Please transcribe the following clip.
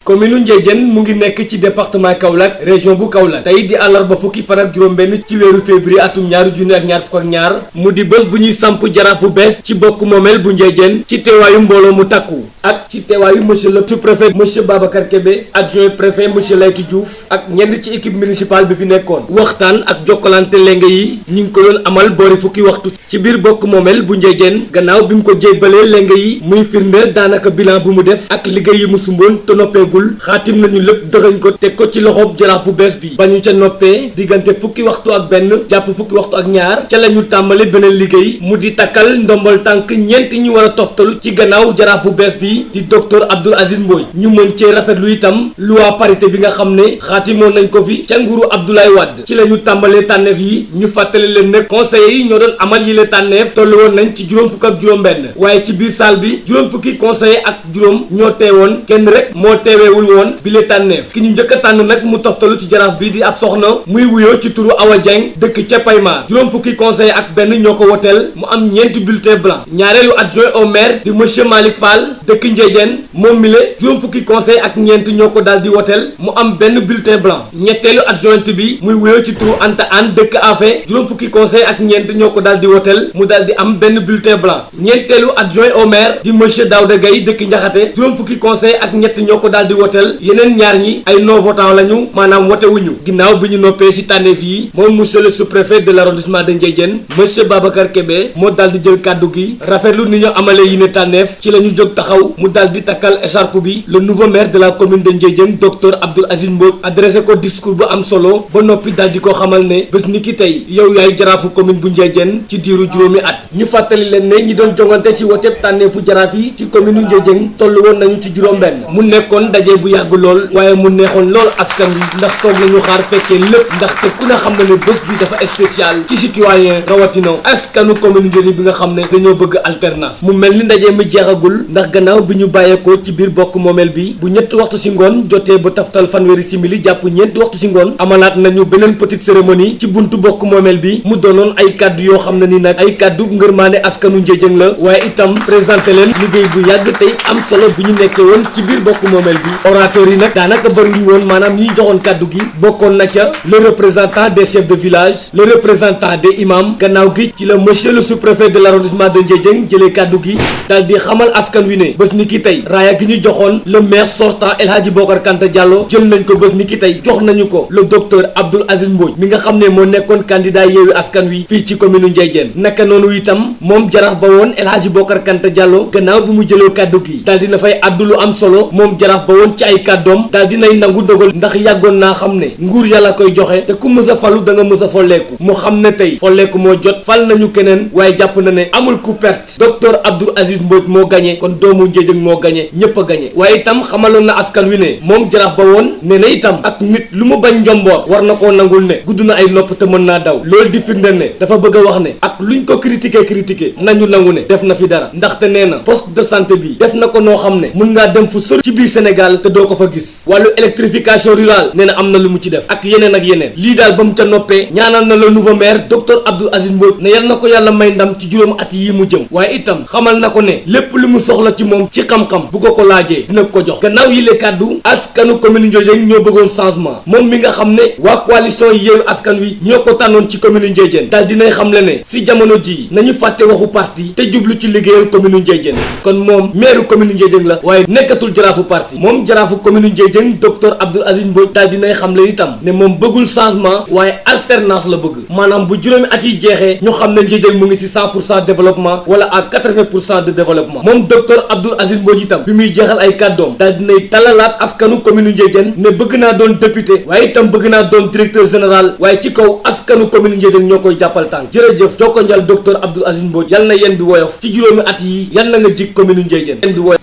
commune Ndiédiène mu ngi nekk ci département Kaolack région bu Kaolack tey di àllarba fukki fan ak juróom-benn ci weeru février atum 2022 mu di bés bu ñuy samp jaraaf bu bees ci bokk moomeel bu Ndiédiène ci teewaayu mbooloo mu takku ak ci teewaayu monsieur le sous-préfet monsieur Babacar Kébé adjoint préfet monsieur Laytou Diouf ak ñenn ci équipe municipale bi fi nekkoon waxtaan ak jokkalante lenge yi ñu ngi ko doon amal boori fukki waxtu ci biir bokk moomeel bu Ndiédiène gannaaw bi mu ko jébbalee lenge yi muy firndeel daanaka bilan bu mu def ak liggéey yi mu sumboon te noppeegul xaatim nañu lépp dëxëñ ko teg ko ci loxob jaraaf bu bees bi ba ñu ca noppee diggante fukki waxtu ak benn jàpp fukki waxtu ak ñaar ca la ñu tàmbali beneen liggéey mu di takkal ndombal tànk ñeent ñi war a toftalu ci gannaaw jaraaf bu bees bi di docteur Abdoul Aziz Mbodj ñu mën cee rafetlu itam loi parité bi nga xam ne xaatimoon nañ ko fi ca nguuru Abdoulaye Wade ci la ñu tàmbalee tànneef yi ñu fàttali leen ne conseillers yi ñoo doon amal yi le tànneef tollu woon nañ ci juróom fukk ak juróom benn waaye ci biir salle bi juróom fukki conseillers ak juróom ñoo teewoon kenn rek moo teeweewul woon bi le tànneef ki ñu njëkk a tànn nag mu toftalu ci jaraaf bi di ab soxna muy wuyoo ci turu Awa Dieng dëkk ca Paymar juróom fukki conseillers ak benn ñoo ko woteel mu am ñeenti bulletin blanc ñaareelu adjoint au maire di monsieur Malick Fall dëkk Ndiédiène moom mi le juróom fukki conseillers ak ñeent ñoo ko daal di woteel mu am benn bulletin blanc ñetteelu adjointe bi muy wuyoo ci turu Anta Anne dëkk Afé juróom fukki conseillers ak ñeent ñoo ko daal di woteel mu daal di am benn bulletin blanc ñeenteelu adjoint au maire di monsieur Daouda Gueye dëkk Njaxate juróom fukki conseillers ak ñett ñoo ko daal di woteel yeneen ñaar ñi ay non votant lañu maanaam wote wuñu ginnaaw bi ñu noppee ci tànneef yi moom monsieur le sous-préfet de l'arrondissement de Ndiédiène monsieur Babacar Kébé moo daal di jël kàddu gi rafetlu ni ñu amalee yi ne tànneef ci la ñu jóg taxaw mu daal di takkal écharpe bi le nouveau maire de la commune de Ndiédiène docteur Abdoul Aziz Mbodj adressé ko discours bu am solo ba noppi daal di ko xamal ne bés ni ki tey yow yaay jaraafu commune bu Ndiédiène ci diiru juróomi at ñu fàttali leen ne ñi doon jongante ci woteeb tànneefu jaraaf yi ci commune u Ndiédiène toll woon nañu ci juróom-benn mu nekkoon daje bu yàgg lool waaye mu neexoon lool askan wi ndax toog nañu xaar fekkee lépp ndaxte ku ne xam na ne bés bi dafa spécial ci citoyen rawatina askanu commune Ndiédiène bi nga xam ne dañoo bëgg alternance mu mel ni ndaje mi jeexagul ndax gannaaw bi ñu bàyyeekoo ci biir bokk moomeel bi bu ñetti waxtu ci ngoon jotee ba taftal fanweeri simili jàpp ñeenti waxtu ci ngoon amalaat nañu beneen petite cérémonie ci buntu bokk moomeel bi mu doonoon ay kàddu yoo xam ne ni nag ay kàddu ngërmaane askanu Ndiédiène la waaye itam présenté leen liggéey bu yàgg tey am solo bi ñu nekkee woon ci biir bokk moomeel bi orateur yi nag daanaka bëriwuñu woon maanaam ñi joxoon kàddu gi bokkoon na ca le représentant des chefs de village le représentant des imams gannaaw gi ci la monsieur le sous-préfet de l'arrondissement de Ndiédiène jëlee kàddu gi daal di xamal askan wi ne bés ni ki tey raaya gi ñu joxoon le maire sortant El Hadji Bocar Kanta Diallo jël nañ ko bés ni ki tey jox nañu ko le docteur Abdoul Aziz Mbodj mi nga xam ne moo nekkoon candidat Yewwi Askan Wi fii ci commune Ndiédiène naka noonu itam moom jaraaf ba woon El Hadji Bocar Kanta Diallo gannaaw bi mu jëlee kàddu gi daal dina fay addu lu am solo moom jaraaf ba woon ci ay kàddoom daal dinay nangu dogal ndax yàggoon naa xam ne nguur yàlla koy joxe te ku mës a falu da nga mës a folleeku mu xam ne tey folleeku moo jot fal nañu keneen waaye jàpp na ne amul ku perte docteur Abdoul Aziz Mbodj moo gagné kon doomu Ndiédiène moo gagné ñëpp a gagné waaye itam xamaloon na askan wi ne moom jaraaf ba woon nee na itam ak nit lu mu bañ njomboor war na koo nangul ne gudd na ay nopp te mën naa daw loolu di firndeel ne dafa bëgg a wax ne ak luñ ko critiqué nañu nangu ne def na fi dara ndaxte nee na poste de santé bi def na ko noo xam ne mën ngaa dem fu sori ci biir Sénégal te doo ko fa gis wàllu électrification rurale nee na am na lu mu ci def ak yeneen ak yeneen lii daal ba mu ca noppee ñaanal na le nouveau maire docteur Abdoul Aziz Mbodj ne yal na ko yàlla may ndam ci juróom at yi mu jëm waaye itam xamal na ko ne lépp lu mu soxla ci moom ci xam-xam bu ko laajee dina ko jox gannaaw yi le kàddu askanu commune Ndiédiène ñoo bëggoon changement moom mi nga xam ne waa coalition Yewwi Askan Wi ñoo ko tànnoon ci commune Ndiédiène daal dinay xam le ne si jamono ji nañu fàtte waxu parti te jublu ci liggéeyal commune Ndiédiène kon moom maire commune Ndiédiène la waaye nekkatul jaraafu parti moom jaraafu commune Ndiédiène docteur Abdoul Aziz Mbodj daal dinay xam le itam ne moom bëggul changement waaye alternance la bëgg maanaam bu juróomi at yi jeexee ñu xam ne Ndiédiène mu ngi ci 100% développement wala à 80% de développement moom docteur Abdoul Aziz Mbodj itam bi muy jeexal ay kàddoom daal dinay talalaat askanu commune Ndiédiène ne bëgg naa doon député waaye itam bëgg naa doon directeur général waaye ci kaw askanu commune Ndiédiène ñoo koy jàppal tànk jërëjëf jokko njal docteur Abdoul Aziz Mbodj yal na yéen bi woyof ci juróomi at yi yal na nga jik commune Ndiédiène